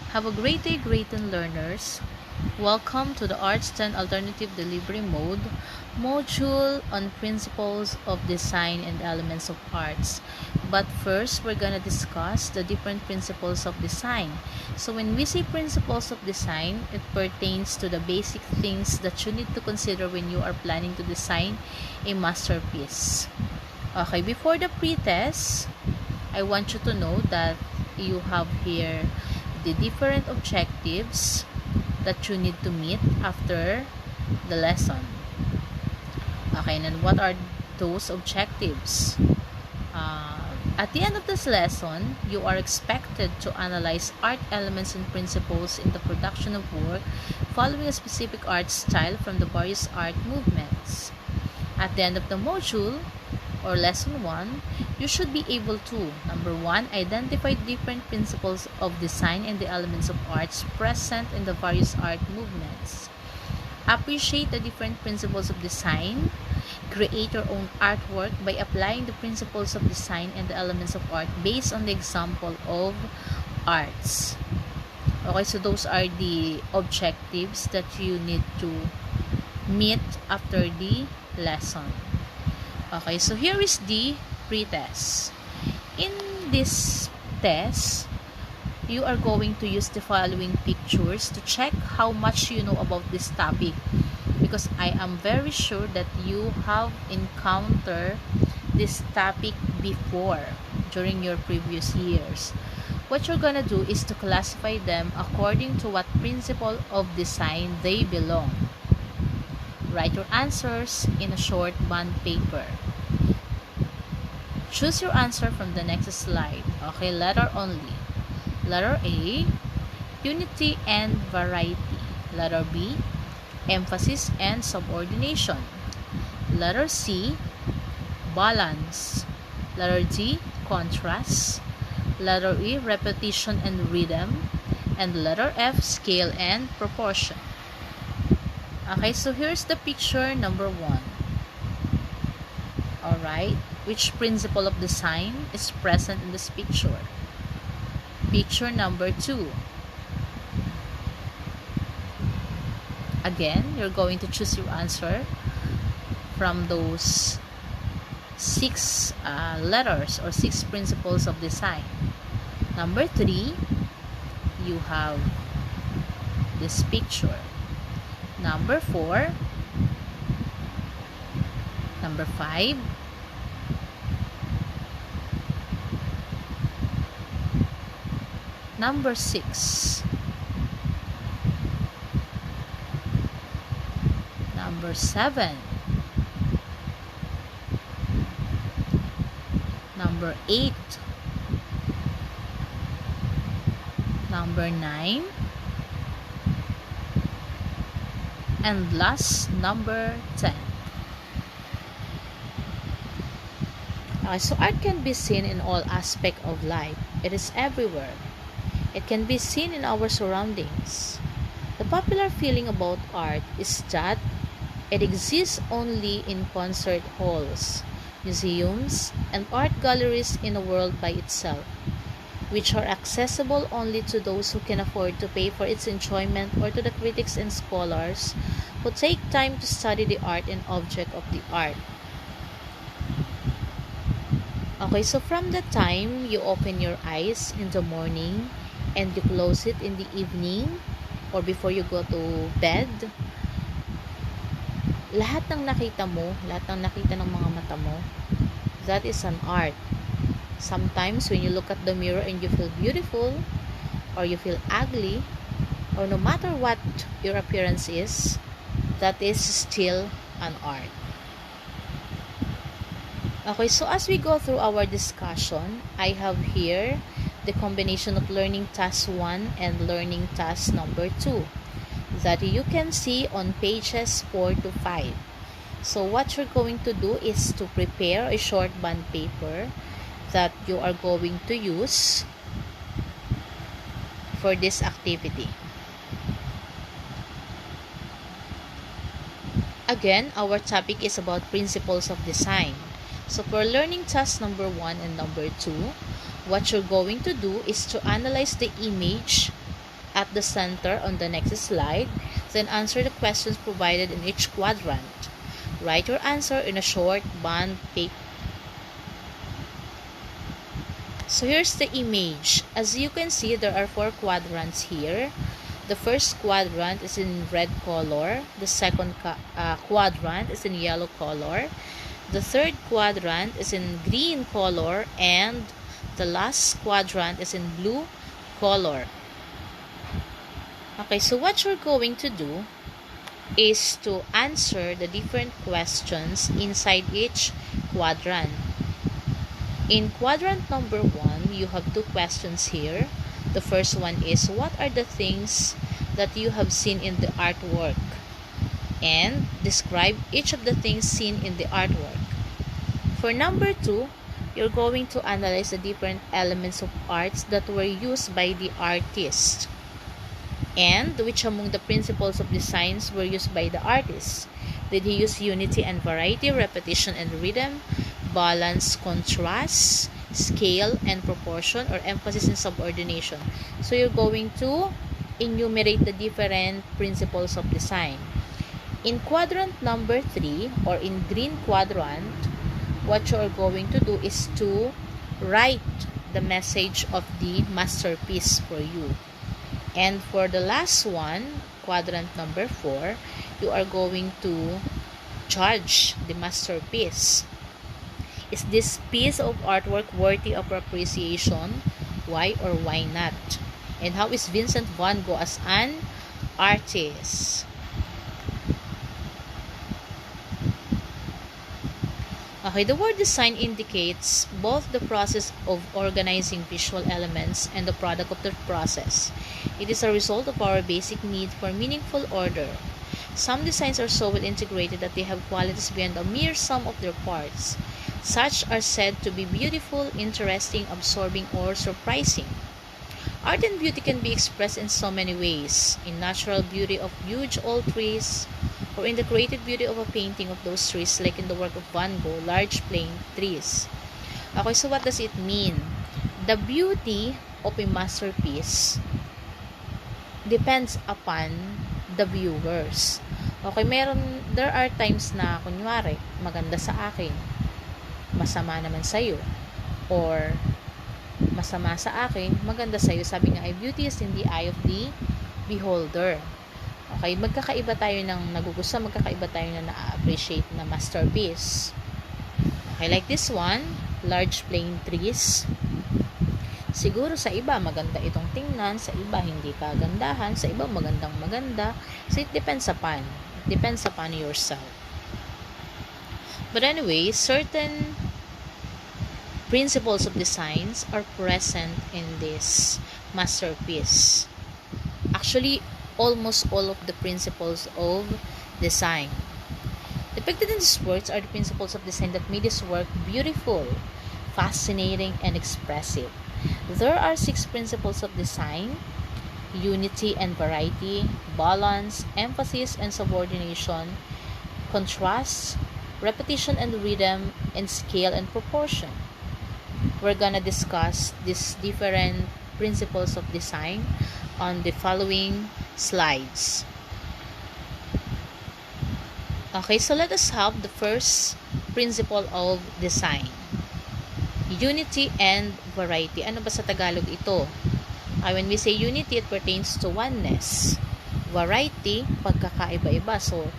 Have a great day, Grayton learners. Welcome to the Arts 10 Alternative Delivery Mode module on principles of design and elements of arts. But first, we're going to discuss the different principles of design. So when we say principles of design, it pertains to the basic things that you need to consider when you are planning to design a masterpiece. Okay, before the pre-test, I want you to know that you have here the different objectives that you need to meet after the lesson. Okay, and what are those objectives? At the end of this lesson, you are expected to analyze art elements and principles in the production of work following a specific art style from the various art movements. At the end of the module, or lesson 1, you should be able to, number 1, identify different principles of design and the elements of arts present in the various art movements. Appreciate the different principles of design. Create your own artwork by applying the principles of design and the elements of art based on the example of arts. Okay, so those are the objectives that you need to meet after the lesson. Okay, so here is the pre-test. In this test, you are going to use the following pictures to check how much you know about this topic, because I am very sure that you have encountered this topic before during your previous years. What you're gonna do is to classify them according to what principle of design they belong. Write your answers in a short bond paper. Choose your answer from the next slide. Okay, letter only. Letter A, unity and variety. Letter B, emphasis and subordination. Letter C, balance. Letter D, contrast. Letter E, repetition and rhythm. And letter F, scale and proportion. Okay, so here's the picture number 1. Alright, which principle of design is present in this picture? Picture number 2. Again, you're going to choose your answer from those 6 letters or 6 principles of design. Number 3, you have this picture. Number 4, number 5, number 6, number 7, number 8, number 9, and last, number 10. Okay, so art can be seen in all aspects of life. It is everywhere. It can be seen in our surroundings. The popular feeling about art is that it exists only in concert halls, museums, and art galleries in a world by itself, which are accessible only to those who can afford to pay for its enjoyment, or to the critics and scholars who take time to study the art and object of the art. Okay, so from the time you open your eyes in the morning and you close it in the evening or before you go to bed, lahat ng nakita ng mga mata mo, that is an art. Sometimes when you look at the mirror and you feel beautiful or you feel ugly, or no matter what your appearance is, that is still an art. Okay, so as we go through our discussion, I have here the combination of learning task 1 and learning task number 2 that you can see on pages 4 to 5. So what you're going to do is to prepare a short bond paper that you are going to use for this activity. Again, our topic is about principles of design. So for learning task number 1 and number 2, what you're going to do is to analyze the image at the center on the next slide, then answer the questions provided in each quadrant. Write your answer in a short bond paper. So here's the image. As you can see, there are 4 quadrants here. The first quadrant is in red color. The second quadrant is in yellow color. The third quadrant is in green color. And the last quadrant is in blue color. Okay, so what you're going to do is to answer the different questions inside each quadrant. In quadrant number 1, you have 2 questions here. The first one is, what are the things that you have seen in the artwork? And describe each of the things seen in the artwork. For number 2, you're going to analyze the different elements of arts that were used by the artist. And which among the principles of designs were used by the artist? Did he use unity and variety, repetition and rhythm, balance, contrast, scale and proportion, or emphasis and subordination? So you're going to enumerate the different principles of design. In quadrant number 3, or in green quadrant, what you're going to do is to write the message of the masterpiece for you. And for the last one, quadrant number 4, you are going to judge the masterpiece. Is this piece of artwork worthy of appreciation? Why or why not? And how is Vincent van Gogh as an artist? Okay, the word design indicates both the process of organizing visual elements and the product of the process. It is a result of our basic need for meaningful order. Some designs are so well integrated that they have qualities beyond a mere sum of their parts. Such are said to be beautiful, interesting, absorbing, or surprising. Art and beauty can be expressed in so many ways. In natural beauty of huge old trees, or in the creative beauty of a painting of those trees, like in the work of Van Gogh, large plain trees. Okay, so what does it mean? The beauty of a masterpiece depends upon the viewers. Okay, there are times na, kunyari, maganda sa akin, masama naman sa'yo, or masama sa akin, maganda sa'yo. Sabi nga, beauty is in the eye of the beholder. Okay, magkakaiba tayo ng nagugustuhan, magkakaiba tayo na na-appreciate na masterpiece. Okay, like this one, large plain trees. Siguro sa iba, maganda itong tingnan, sa iba, hindi kagandahan, sa iba, magandang-maganda. So, it depends upon yourself. But anyway, certain principles of designs are present in this masterpiece. Actually, almost all of the principles of design. Depicted in these works are the principles of design that made this work beautiful, fascinating, and expressive. There are 6 principles of design: unity and variety, balance, emphasis and subordination, contrast, repetition and rhythm, and scale and proportion. We're gonna discuss these different principles of design on the following slides. Okay, so let us have the first principle of design. Unity and variety. Ano ba sa Tagalog ito? When we say unity, it pertains to oneness. Variety, pagkakaiba-iba. So,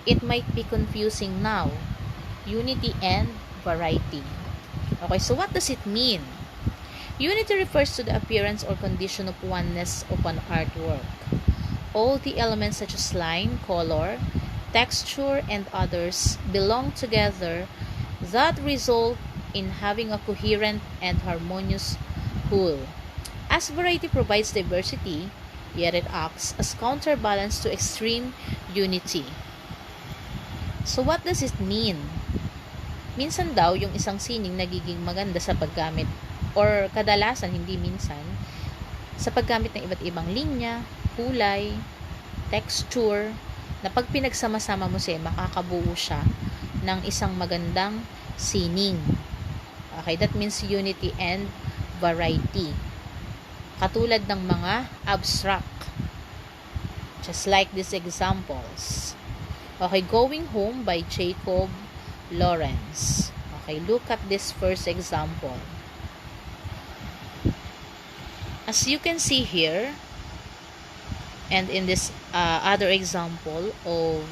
it might be confusing now. Unity and variety. Okay, so what does it mean? Unity refers to the appearance or condition of oneness of an artwork. All the elements such as line, color, texture, and others belong together that result in having a coherent and harmonious whole. As variety provides diversity, yet it acts as counterbalance to extreme unity. So what does it mean? Minsan daw, yung isang sining nagiging maganda sa paggamit, or kadalasan, hindi minsan, sa paggamit ng iba't ibang linya, kulay, texture, na pag pinagsama-sama mo siya, makakabuo siya ng isang magandang sining. Okay, that means unity and variety. Katulad ng mga abstract. Just like these examples. Okay, Going Home by Jacob Lawrence. Okay, look at this first example. As you can see here, and in this other example of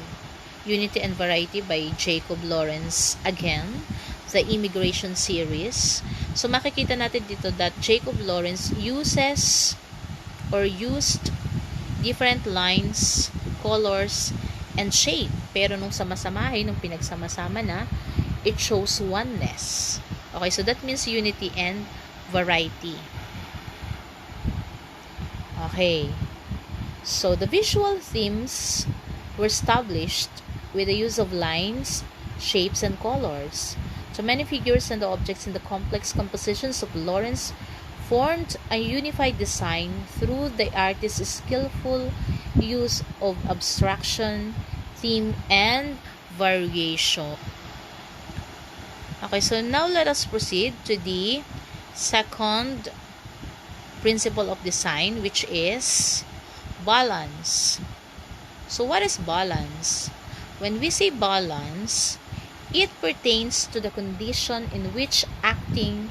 Unity and Variety by Jacob Lawrence again, the immigration series. So makikita natin dito that Jacob Lawrence used different lines, colors, and shape. Pero nung nung pinagsama-sama na, it shows oneness. Okay, so that means unity and variety. Okay. So the visual themes were established with the use of lines, shapes, and colors. So many figures and objects in the complex compositions of Lawrence formed a unified design through the artist's skillful use of abstraction, theme, and variation. Okay, so now let us proceed to the second principle of design, which is balance. So what is balance? When we say balance, it pertains to the condition in which acting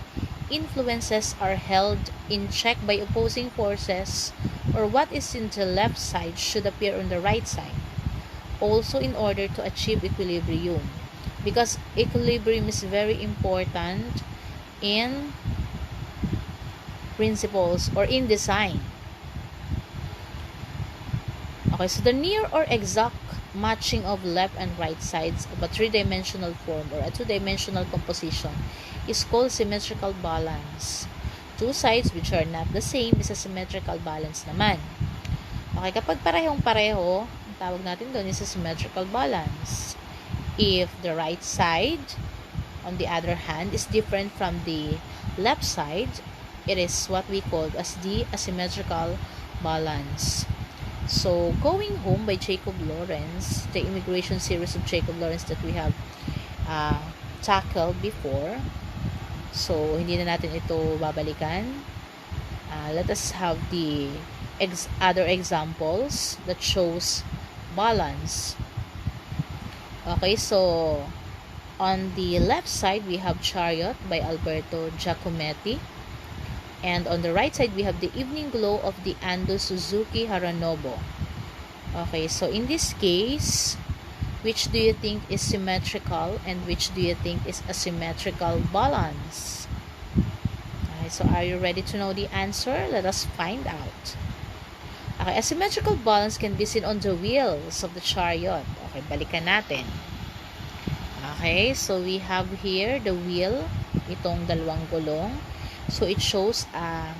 influences are held in check by opposing forces, or what is in the left side should appear on the right side, also in order to achieve equilibrium, because equilibrium is very important in principles or in design. Okay, so the near or exact matching of left and right sides of a three-dimensional form or a two-dimensional composition is called symmetrical balance. Two sides which are not the same is a symmetrical balance naman. Okay, kapag parehong-pareho, ang tawag natin doon is a symmetrical balance. If the right side, on the other hand, is different from the left side, it is what we call as the asymmetrical balance. So, Going Home by Jacob Lawrence, the immigration series of Jacob Lawrence that we have tackled before. So, hindi na natin ito babalikan. Let us have the other examples that shows balance. Okay, so on the left side, we have Chariot by Alberto Giacometti. And on the right side, we have the Evening Glow of the Ando Suzuki Haranobo. Okay, so in this case, which do you think is symmetrical and which do you think is asymmetrical balance? Okay, so are you ready to know the answer? Let us find out. Okay, asymmetrical balance can be seen on the wheels of the chariot. Okay, balikan natin. Okay, so we have here the wheel, itong dalawang gulong. So, it shows a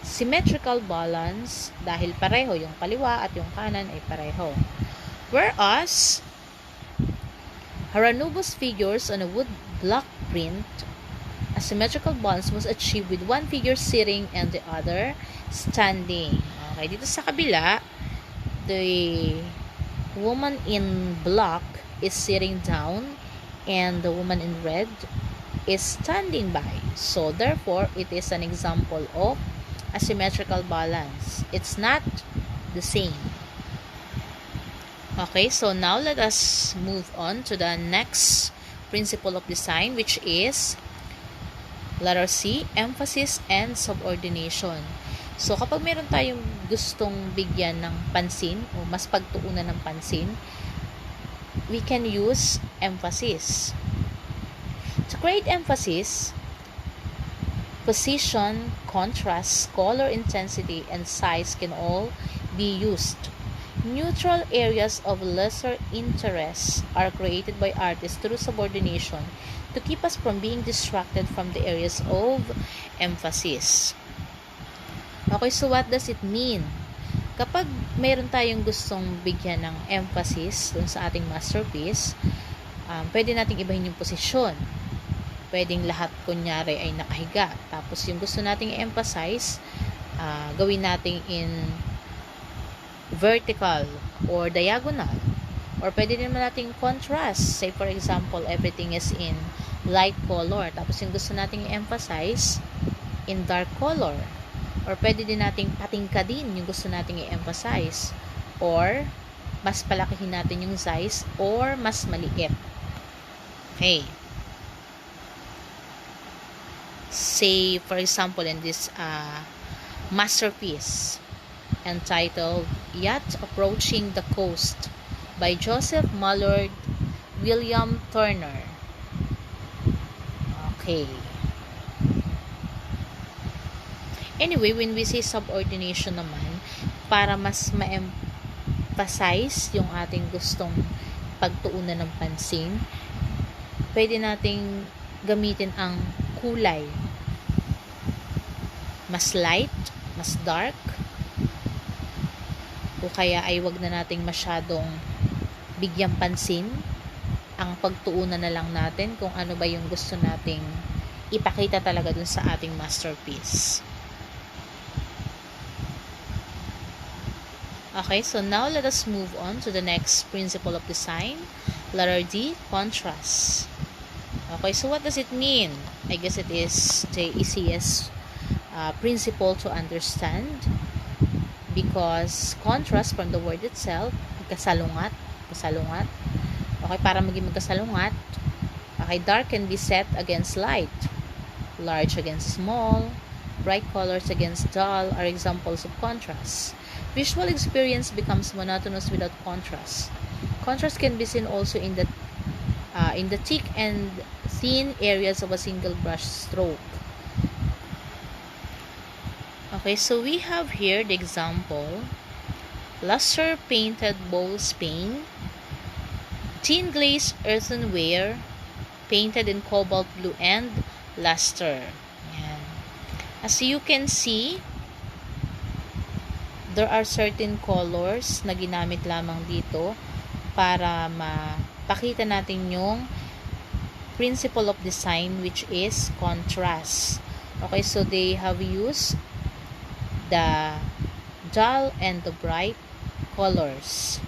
symmetrical balance dahil pareho yung kaliwa at yung kanan ay pareho. Whereas, Haranobo's figures on a wood block print, a symmetrical balance was achieved with one figure sitting and the other standing. Okay, dito sa kabila, the woman in black is sitting down and the woman in red is standing by. So, therefore, it is an example of asymmetrical balance. It's not the same. Okay, so now let us move on to the next principle of design, which is letter C, emphasis and subordination. So, kapag meron tayong gustong bigyan ng pansin o mas pagtuunan ng pansin, we can use emphasis. To create emphasis, position, contrast, color intensity, and size can all be used. Neutral areas of lesser interest are created by artists through subordination to keep us from being distracted from the areas of emphasis. Okay, so what does it mean? Kapag mayroon tayong gustong bigyan ng emphasis dun sa ating masterpiece, pwede nating ibahin yung posisyon. Pwedeng lahat kunyari ay nakahiga. Tapos yung gusto nating i-emphasize, gawin nating in vertical or diagonal. Or pwede din naman nating contrast. Say for example, everything is in light color. Tapos yung gusto nating i-emphasize, in dark color. Or pwede din nating patingka din yung gusto nating i-emphasize. or mas palakihin natin yung size or mas maliit. Okay. Say, for example, in this masterpiece entitled Yacht Approaching the Coast by Joseph Mallord William Turner. Okay. Anyway, when we say subordination naman, para mas ma-emphasize yung ating gustong pagtuunan ng pansin, pwede nating gamitin ang kulay. Mas light, mas dark, o kaya ay wag na nating masyadong bigyang pansin. Ang pagtuunan na lang natin kung ano ba yung gusto nating ipakita talaga dun sa ating masterpiece. Okay, so now let us move on to the next principle of design. Letter D, contrast. Okay, so what does it mean? I guess it is the easiest principle to understand because contrast from the word itself, kasalungat. Okay, para maging magkasalungat, okay, dark can be set against light, large against small, bright colors against dull are examples of contrast. Visual experience becomes monotonous without contrast. Contrast can be seen also in the thick and thin areas of a single brush stroke. Okay, so we have here the example: luster painted bowls pane, tin glazed earthenware painted in cobalt blue and luster. Ayan. As you can see, there are certain colors na ginamit lamang dito para mapakita natin yung principle of design, which is contrast. Okay, so they have used the dull and the bright colors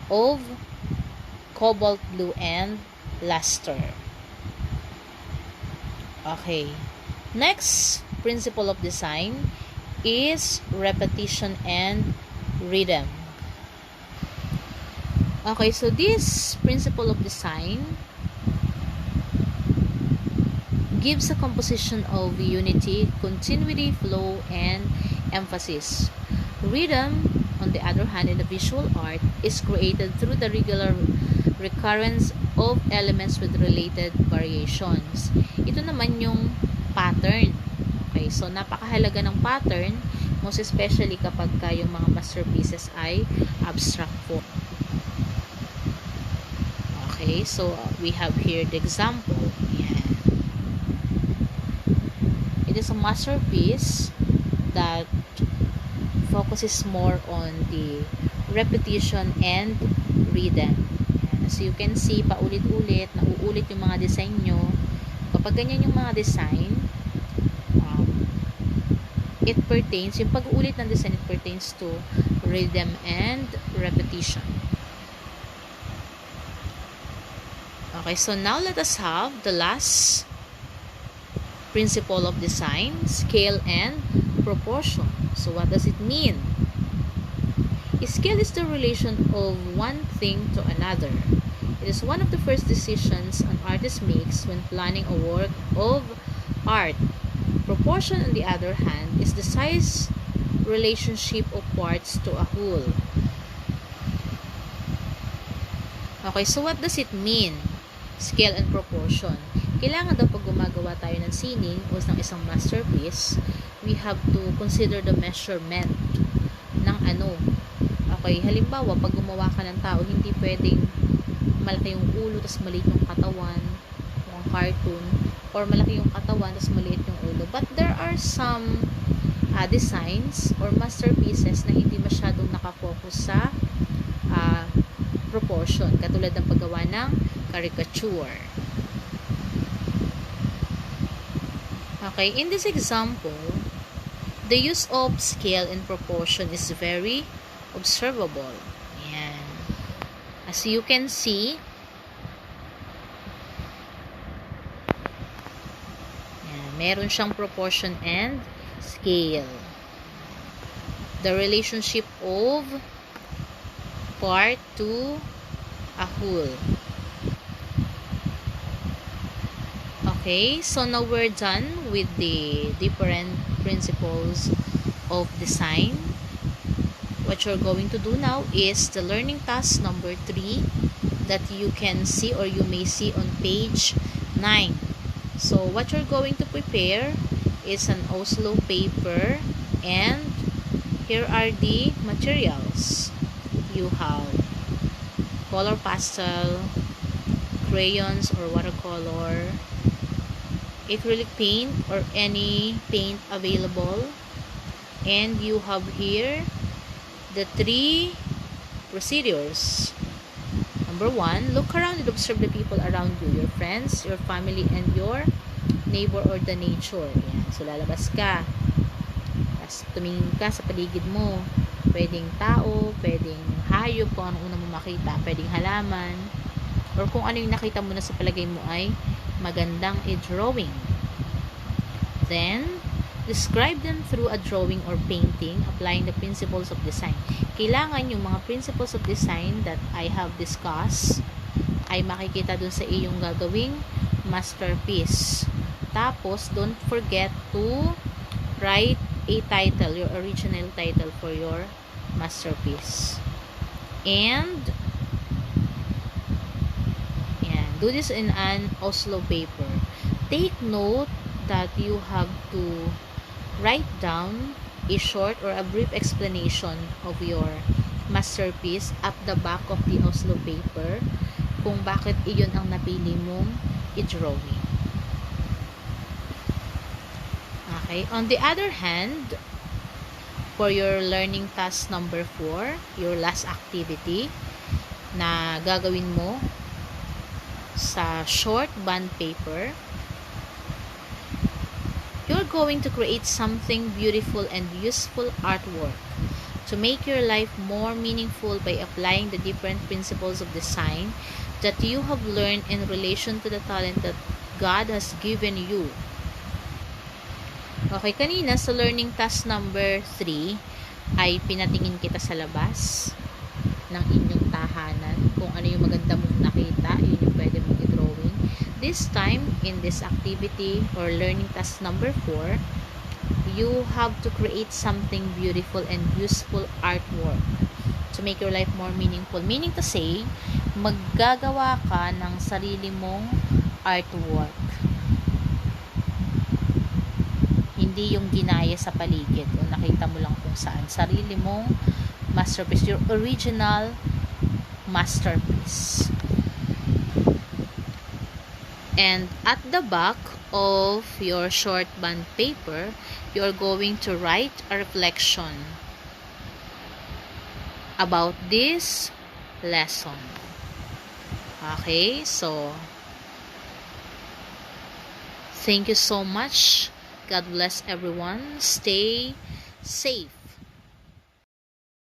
of cobalt blue and luster. Okay, next principle of design is repetition and rhythm. Okay, so this principle of design gives a composition of unity, continuity, flow, and emphasis. Rhythm, on the other hand, in the visual art, is created through the regular recurrence of elements with related variations. Ito naman yung pattern. Okay, so napakahalaga ng pattern, most especially kapag yung mga masterpieces ay abstract form. Okay, so we have here the example. Yan. It is a masterpiece that focuses more on the repetition and rhythm. Yan. As you can see, paulit-ulit, nauulit yung mga design nyo. Kapag ganyan yung mga design, it pertains, yung pag-ulit ng design, it pertains to rhythm and repetition. Okay, so now let us have the last principle of design, scale and proportion. So what does it mean? Scale is the relation of one thing to another. It is one of the first decisions an artist makes when planning a work of art. Proportion, on the other hand, is the size relationship of parts to a whole. Okay, so what does it mean? Scale and proportion. Kailangan daw pag gumagawa tayo ng sining o ng isang masterpiece, we have to consider the measurement ng ano. Okay, halimbawa, pag gumawa ka ng tao, hindi pwedeng malaki yung ulo, tas maliit yung katawan, yung cartoon, or malaki yung katawan, tas maliit yung ulo. But there are some designs or masterpieces na hindi masyadong nakafocus sa proportion, katulad ng paggawa ng caricature. Okay, in this example, the use of scale and proportion is very observable. Ayan. As you can see, ayan, meron siyang proportion and scale. The relationship of part to a whole. Okay, so now we're done with the different principles of design. What you're going to do now is the learning task number 3 that you can see or you may see on page 9. So what you're going to prepare is an Oslo paper, and here are the materials. You have color pastel, crayons or watercolor, acrylic paint or any paint available, and you have here the 3 procedures. Number 1, look around and observe the people around you, your friends, your family, and your neighbor or the nature. Yan. So, lalabas ka. Tapos, tumingin ka sa paligid mo. Pwedeng tao, pwedeng hayop, kung anong una mo makita. Pwedeng halaman. Or kung ano yung nakita mo na sa palagay mo ay magandang i-drawing. Then, describe them through a drawing or painting, applying the principles of design. Kailangan yung mga principles of design that I have discussed ay makikita dun sa iyong gagawing masterpiece. Tapos, don't forget to write a title, your original title for your masterpiece. And, do this in an Oslo paper. Take note that you have to write down a short or a brief explanation of your masterpiece at the back of the Oslo paper kung bakit iyon ang napili mong i-drawing. Okay, on the other hand, for your learning task number 4, your last activity na gagawin mo sa short bond paper, you're going to create something beautiful and useful artwork to make your life more meaningful by applying the different principles of design that you have learned in relation to the talent that God has given you. Okay, kanina sa learning task number 3 ay pinatingin kita sa labas ng inyong tahanan kung ano yung maganda mong nakita, yun yung pwede mong i-drawing. This time, in this activity or learning task number 4, you have to create something beautiful and useful artwork to make your life more meaningful. Meaning to say, maggagawa ka ng sarili mong artwork. Hindi yung ginaya sa paligid o nakita mo lang kung saan. Sarili mong masterpiece, your original masterpiece. And at the back of your short bond paper, you're going to write a reflection about this lesson. Okay, so thank you so much. God bless everyone. Stay safe.